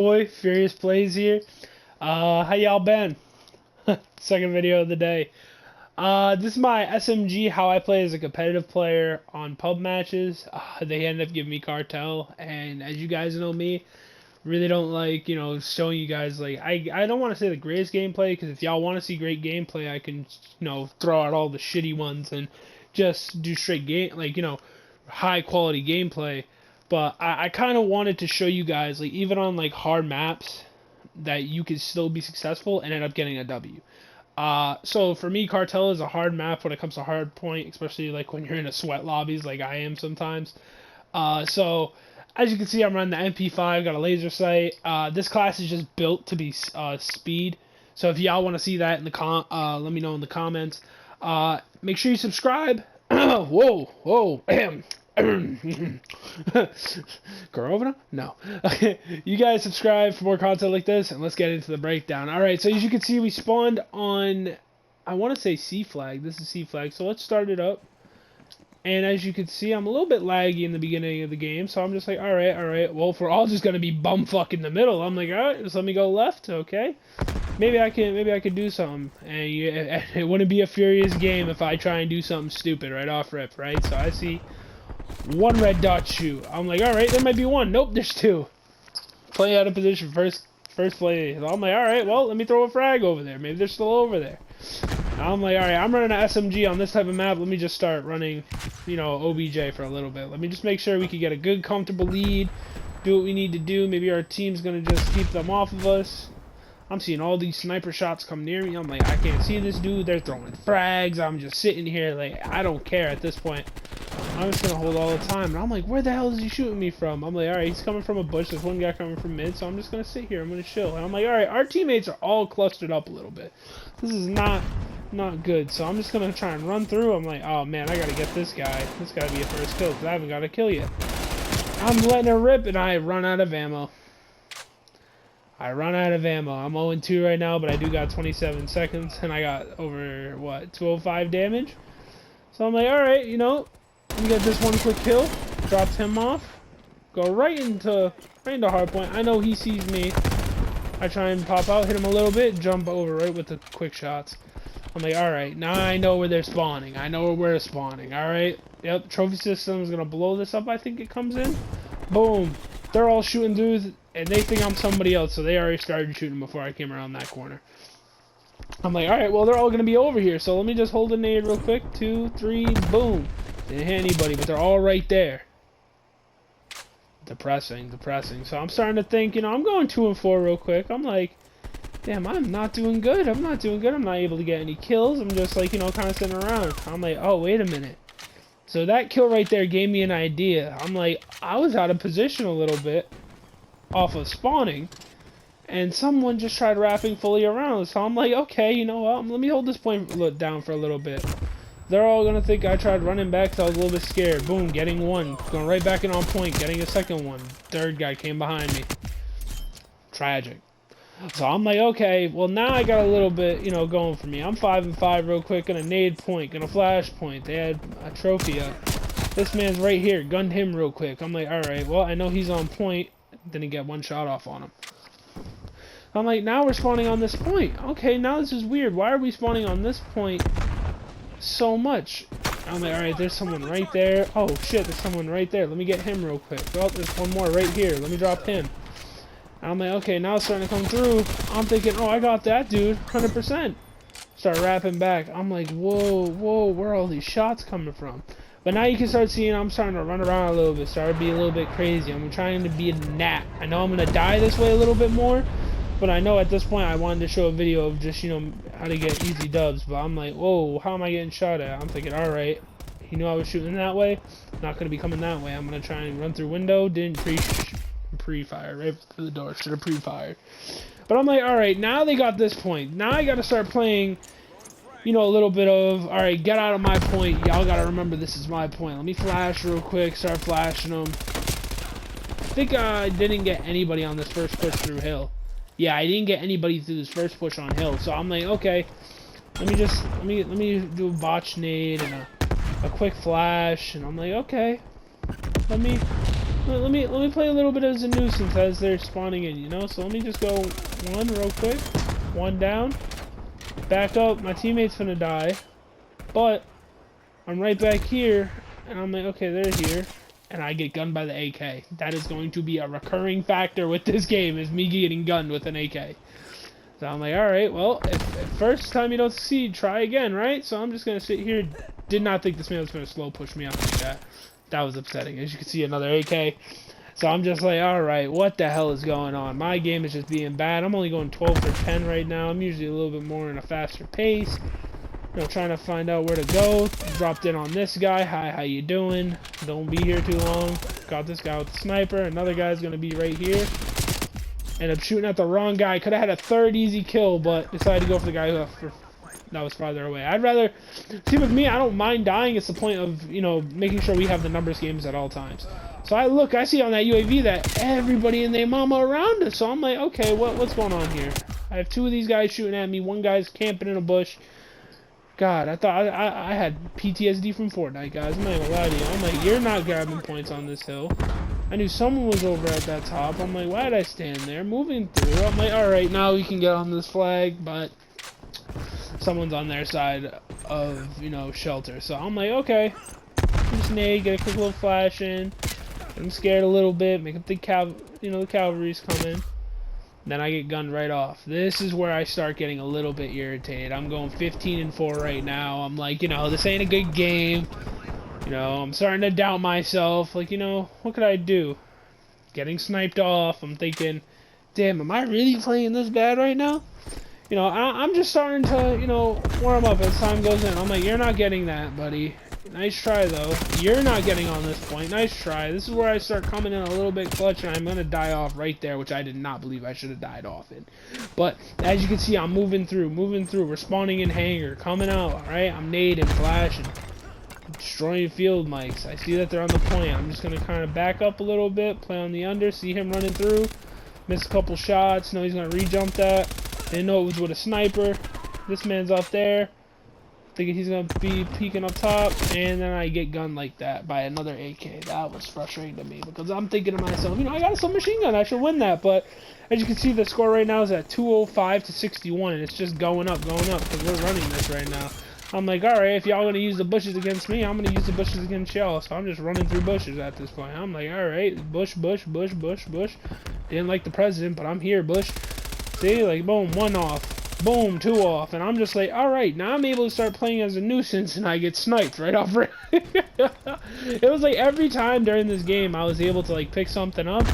Boy, Furious Plays here. How y'all been? Second video of the day. This is my SMG, how I play as a competitive player on pub matches. They end up giving me cartel, and as you guys know me, really don't like, showing you guys, like, I don't want to say the greatest gameplay, because if y'all want to see great gameplay, I can, throw out all the shitty ones and just do straight game, like, high quality gameplay. But I kind of wanted to show you guys, like, even on, like, hard maps, that you could still be successful and end up getting a W. So for me, Cartel is a hard map when it comes to hard point, especially, like, when you're in a sweat lobbies like I am sometimes. So, as you can see, I'm running the MP5, got a laser sight. This class is just built to be speed. So if y'all want to see that in the let me know in the comments. Make sure you subscribe. Whoa, bam. Corona? No. Okay, you guys subscribe for more content like this, and let's get into the breakdown. Alright, so as you can see, we spawned on, I want to say C flag. This is C flag, so let's start it up. And as you can see, I'm a little bit laggy in the beginning of the game, so I'm just like, alright. Well, if we're all just gonna be bumfuck in the middle, I'm like, alright, just let me go left, okay? Maybe I could do something. And it wouldn't be a furious game if I try and do something stupid right off rip, right? So I see one red dot shoot. I'm like, alright, there might be one. Nope, there's two. Play out of position, first play. So I'm like, alright, well, let me throw a frag over there. Maybe they're still over there. I'm like, alright, I'm running an SMG on this type of map. Let me just start running, OBJ for a little bit. Let me just make sure we can get a good, comfortable lead. Do what we need to do. Maybe our team's going to just keep them off of us. I'm seeing all these sniper shots come near me. I'm like, I can't see this dude. They're throwing frags. I'm just sitting here like, I don't care at this point. I'm just going to hold all the time. And I'm like, where the hell is he shooting me from? I'm like, alright, he's coming from a bush. There's one guy coming from mid. So I'm just going to sit here. I'm going to chill. And I'm like, alright, our teammates are all clustered up a little bit. This is not good. So I'm just going to try and run through. I'm like, oh man, I got to get this guy. This got to be a first kill because I haven't got a kill yet. I'm letting it rip and I run out of ammo. I'm 0-2 right now, but I do got 27 seconds, and I got over, 205 damage? So I'm like, alright, let me get this one quick kill, dropped him off, go right into hardpoint. I know he sees me. I try and pop out, hit him a little bit, jump over right with the quick shots. I'm like, alright, now I know where they're spawning. I know where we're spawning, alright? Yep, trophy system is going to blow this up, I think it comes in. Boom. They're all shooting dudes, and they think I'm somebody else, so they already started shooting before I came around that corner. I'm like, alright, well, they're all going to be over here, so let me just hold a nade real quick. 2, 3, boom. Didn't hit anybody, but they're all right there. Depressing. So I'm starting to think, I'm going 2 and 4 real quick. I'm like, damn, I'm not doing good. I'm not able to get any kills. I'm just, like, kind of sitting around. I'm like, oh, wait a minute. So that kill right there gave me an idea. I'm like, I was out of position a little bit off of spawning, and someone just tried wrapping fully around. So I'm like, okay, you know what? Let me hold this point down for a little bit. They're all going to think I tried running back because I was a little bit scared. Boom, getting one. Going right back in on point, getting a second one. Third guy came behind me. Tragic. So I'm like, okay, well now I got a little bit, going for me. I'm 5 and 5 real quick, gonna nade point, gonna flash point. They had a trophy up. This man's right here, gunned him real quick. I'm like, alright, well I know he's on point. Didn't get one shot off on him. I'm like, now we're spawning on this point. Okay, now this is weird. Why are we spawning on this point so much? I'm like, alright, there's someone right there. Oh shit, there's someone right there. Let me get him real quick. Oh, there's one more right here. Let me drop him. I'm like, okay, now it's starting to come through. I'm thinking, oh, I got that dude, 100%. Start rapping back. I'm like, whoa, where are all these shots coming from? But now you can start seeing I'm starting to run around a little bit, start to be a little bit crazy. I'm trying to be a gnat. I know I'm going to die this way a little bit more, but I know at this point I wanted to show a video of just, how to get easy dubs. But I'm like, whoa, how am I getting shot at? I'm thinking, alright, he knew I was shooting that way. Not going to be coming that way. I'm going to try and run through window. Didn't pre-fire right through the door. Should have pre-fired. But I'm like, alright, now they got this point. Now I gotta start playing, a little bit of, alright, get out of my point. Y'all gotta remember this is my point. Let me flash real quick. Start flashing them. I think I didn't get anybody on this first push through hill. Yeah, I didn't get anybody through this first push on hill. So I'm like, okay, let me do a botch nade and a quick flash. And I'm like, okay, let me let me play a little bit as a nuisance as they're spawning in, you know. So let me just go one real quick, one down, back up. My teammate's gonna die, but I'm right back here, and I'm like, okay, they're here, and I get gunned by the AK. That is going to be a recurring factor with this game, is me getting gunned with an AK. So I'm like, alright, well, if first time you don't succeed, try again, right? So I'm just going to sit here. Did not think this man was going to slow push me out like that. That was upsetting. As you can see, another AK. So I'm just like, alright, what the hell is going on? My game is just being bad. I'm only going 12 for 10 right now. I'm usually a little bit more in a faster pace. You know, trying to find out where to go. Dropped in on this guy. Hi, how you doing? Don't be here too long. Got this guy with the sniper. Another guy's going to be right here. Ended up shooting at the wrong guy. Could have had a third easy kill, but decided to go for the guy that was farther away. I'd rather... See, with me, I don't mind dying. It's the point of, you know, making sure we have the numbers games at all times. So I see on that UAV that everybody and their mama around us. So I'm like, okay, what's going on here? I have two of these guys shooting at me. One guy's camping in a bush. God, I thought I had PTSD from Fortnite, guys. I'm not gonna lie to you. I'm like, you're not grabbing points on this hill. I knew someone was over at that top. I'm like, why did I stand there? Moving through. I'm like, alright, now we can get on this flag, but someone's on their side of, you know, shelter. So I'm like, okay. Just nade, get a quick little flash in. I'm scared a little bit, make up the cavalry's coming. Then I get gunned right off. This is where I start getting a little bit irritated. I'm going 15-4 right now. I'm like, you know, this ain't a good game. You know, I'm starting to doubt myself. Like, you know, what could I do? Getting sniped off. I'm thinking, damn, am I really playing this bad right now? You know, I'm just starting to, you know, warm up as time goes in. I'm like, you're not getting that, buddy. Nice try, though. You're not getting on this point. Nice try. This is where I start coming in a little bit clutch, and I'm going to die off right there, which I did not believe I should have died off in. But, as you can see, I'm moving through. Respawning in hangar. Coming out, alright? I'm nading, flashing. Destroying field mics. I see that they're on the point. I'm just going to kind of back up a little bit, play on the under, see him running through. Miss a couple shots. Know he's going to re-jump that. Didn't know it was with a sniper. This man's up there. Thinking he's going to be peeking up top, and then I get gunned like that by another AK. That was frustrating to me, because I'm thinking to myself, you know, I got a submachine gun, I should win that, but as you can see, the score right now is at 205 to 61, and it's just going up, because we're running this right now. I'm like, alright, if y'all going to use the bushes against me, I'm going to use the bushes against y'all, so I'm just running through bushes at this point. I'm like, alright, bush. Didn't like the president, but I'm here, bush. See, like, boom, one off. Boom, two off, and I'm just like, alright, now I'm able to start playing as a nuisance, and I get sniped right off. It was like every time during this game I was able to like pick something up,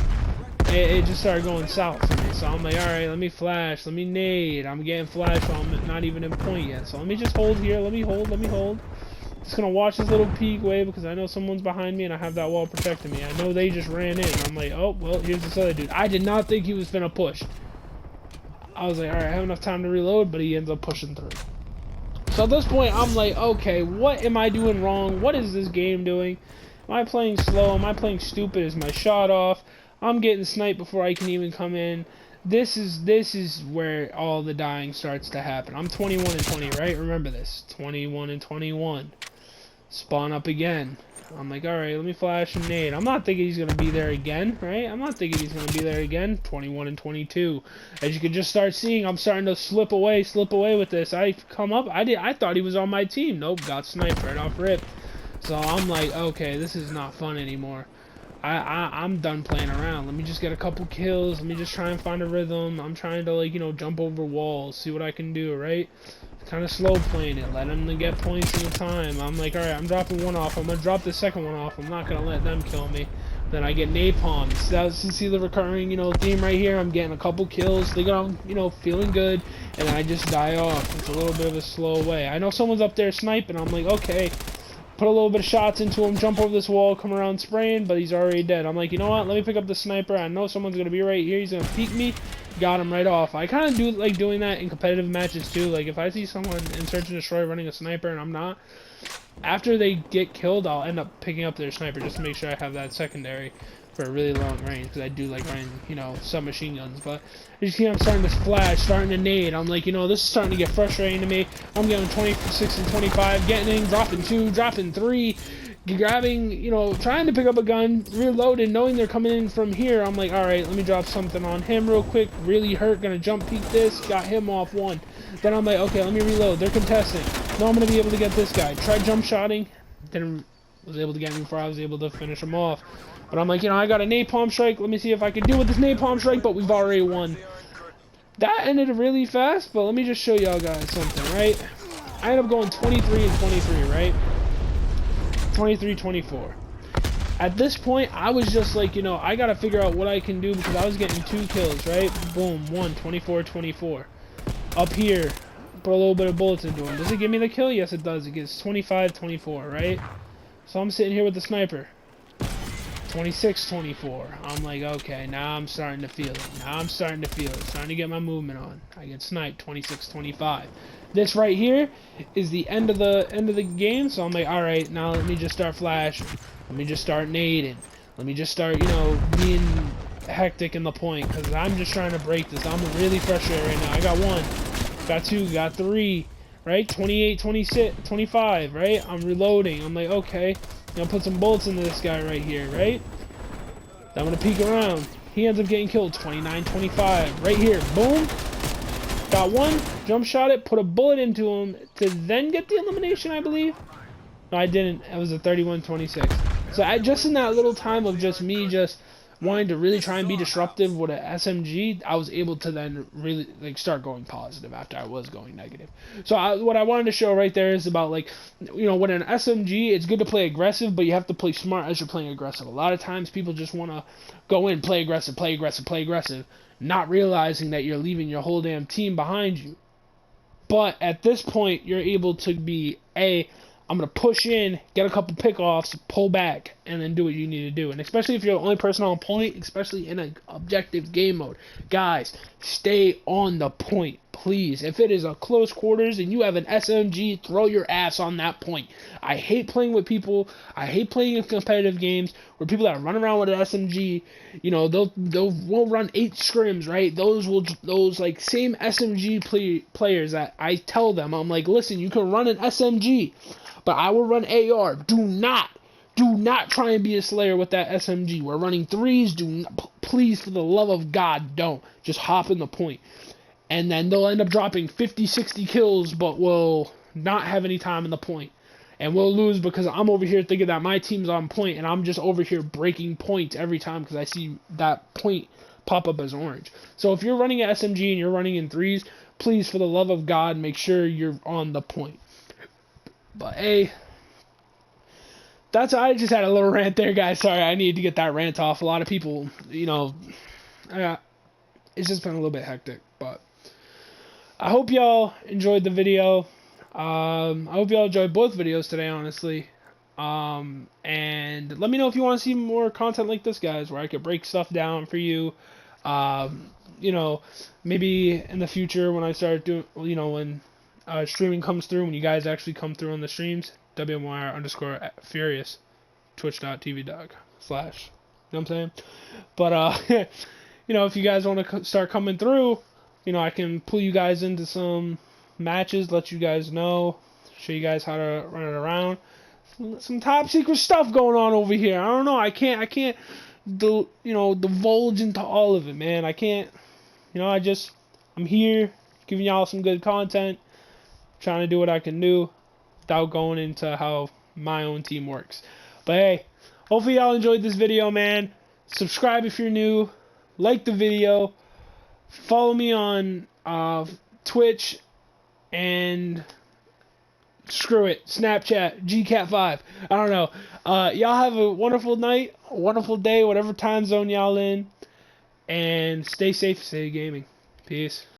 it just started going south for me. So I'm like, alright, let me flash, let me nade. I'm getting flashed while I'm not even in point yet. So let me just hold here, let me hold. Just gonna watch this little peek wave, because I know someone's behind me and I have that wall protecting me. I know they just ran in. I'm like, oh, well, here's this other dude. I did not think he was gonna push. I was like, alright, I have enough time to reload, but he ends up pushing through. So at this point, I'm like, okay, what am I doing wrong? What is this game doing? Am I playing slow? Am I playing stupid? Is my shot off? I'm getting sniped before I can even come in. This is where all the dying starts to happen. I'm 21-20, right? Remember this. 21-21. Spawn up again. I'm like, alright, let me flash and nade. I'm not thinking he's going to be there again, right? I'm not thinking he's going to be there again. 21-22. As you can just start seeing, I'm starting to slip away with this. I come up, I thought he was on my team. Nope, got sniped right off rip. So I'm like, okay, this is not fun anymore. I'm done playing around. Let me just get a couple kills. Let me just try and find a rhythm. I'm trying to, like, you know, jump over walls, see what I can do, right? Kind of slow playing it, let them get points in the time. I'm like, alright, I'm dropping one off. I'm going to drop the second one off. I'm not going to let them kill me. Then I get napalm. So you see the recurring, you know, theme right here. I'm getting a couple kills. They got, you know, feeling good. And then I just die off. It's a little bit of a slow way. I know someone's up there sniping. I'm like, okay. Put a little bit of shots into him, jump over this wall, come around spraying, but he's already dead. I'm like, you know what? Let me pick up the sniper. I know someone's going to be right here. He's going to peek me. Got him right off. I kind of do like doing that in competitive matches too. Like if I see someone in Search and Destroy running a sniper and I'm not, after they get killed, I'll end up picking up their sniper just to make sure I have that secondary for a really long range, because I do like running, you know, submachine guns. But you see, I'm starting to flash, starting to nade. I'm like, you know, this is starting to get frustrating to me. I'm getting 26 and 25, getting in, dropping 2, dropping 3, grabbing, you know, trying to pick up a gun, reloading, knowing they're coming in from here. I'm like, all right, let me drop something on him real quick. Really hurt, gonna jump peek this, got him off one. Then I'm like, okay, let me reload. They're contesting. No, I'm gonna be able to get this guy. Tried jump shotting, then was able to get me before I was able to finish him off. But I'm like, you know, I got a napalm strike. Let me see if I can deal with this napalm strike, but we've already won. That ended really fast, but let me just show y'all guys something, right? I ended up going 23 and 23, right? 23-24. At this point, I was just like, you know, I gotta figure out what I can do because I was getting 2 kills, right? Boom, 1, 24-24. Up here, put a little bit of bullets into him. Does it give me the kill? Yes, it does. It gives 25-24, right? So I'm sitting here with the sniper. 26-24. I'm like, okay, now I'm starting to feel it. Now I'm starting to feel it. Starting to get my movement on. I get sniped 26-25. This right here is the end of the game, so I'm like, all right, now let me just start flashing. Let me just start nading. Let me just start, you know, being hectic in the point because I'm just trying to break this. I'm really frustrated right now. I got 1, got 2, got 3, right? 28, 26, 25, right? I'm reloading. I'm like, okay, I'm gonna put some bullets into this guy right here, right? Then I'm gonna peek around. He ends up getting killed 29-25 right here. Boom. Got 1, jump shot it, put a bullet into him to then get the elimination, I believe. No, I didn't. It was a 31-26. So just in that little time of just me just wanting to really try and be disruptive with an SMG, I was able to then really like start going positive after I was going negative. So what I wanted to show right there is about like, you know, with an SMG, it's good to play aggressive, but you have to play smart as you're playing aggressive. A lot of times people just want to go in, play aggressive, play aggressive, play aggressive, not realizing that you're leaving your whole damn team behind you. But at this point, you're able to be I'm going to push in, get a couple pickoffs, pull back, and then do what you need to do. And especially if you're the only person on point, especially in an objective game mode. Guys, stay on the point, please. If it is a close quarters and you have an SMG, throw your ass on that point. I hate playing with people. I hate playing in competitive games where people that run around with an SMG, you know, we'll run 8 scrims, right? Those like same SMG players that I tell them, I'm like, listen, you can run an SMG, but I will run AR. Do not try and be a slayer with that SMG. We're running 3s. Please, for the love of God, don't. Just hop in the point. And then they'll end up dropping 50, 60 kills, but will not have any time in the point. And we'll lose because I'm over here thinking that my team's on point, and I'm just over here breaking points every time because I see that point pop up as orange. So if you're running an SMG and you're running in 3s, please, for the love of God, make sure you're on the point. But hey, I just had a little rant there, guys. Sorry, I needed to get that rant off. A lot of people, you know, it's just been a little bit hectic. But I hope y'all enjoyed the video. I hope y'all enjoyed both videos today, honestly. And let me know if you want to see more content like this, guys, where I could break stuff down for you. You know, maybe in the future when I start doing, you know, when streaming comes through, when you guys actually come through on the streams, WMYR_Furious, twitch.tv/. You know what I'm saying? But, you know, if you guys want to start coming through, you know, I can pull you guys into some matches, let you guys know, show you guys how to run it around. Some top secret stuff going on over here. I don't know. I can't, you know, divulge into all of it, man. I can't, you know, I'm here giving y'all some good content, trying to do what I can do without going into how my own team works. But hey, hopefully y'all enjoyed this video, man. Subscribe if you're new. Like the video. Follow me on Twitch and screw it, Snapchat, GCat5. I don't know. Y'all have a wonderful night, a wonderful day, whatever time zone y'all in. And stay safe, stay gaming. Peace.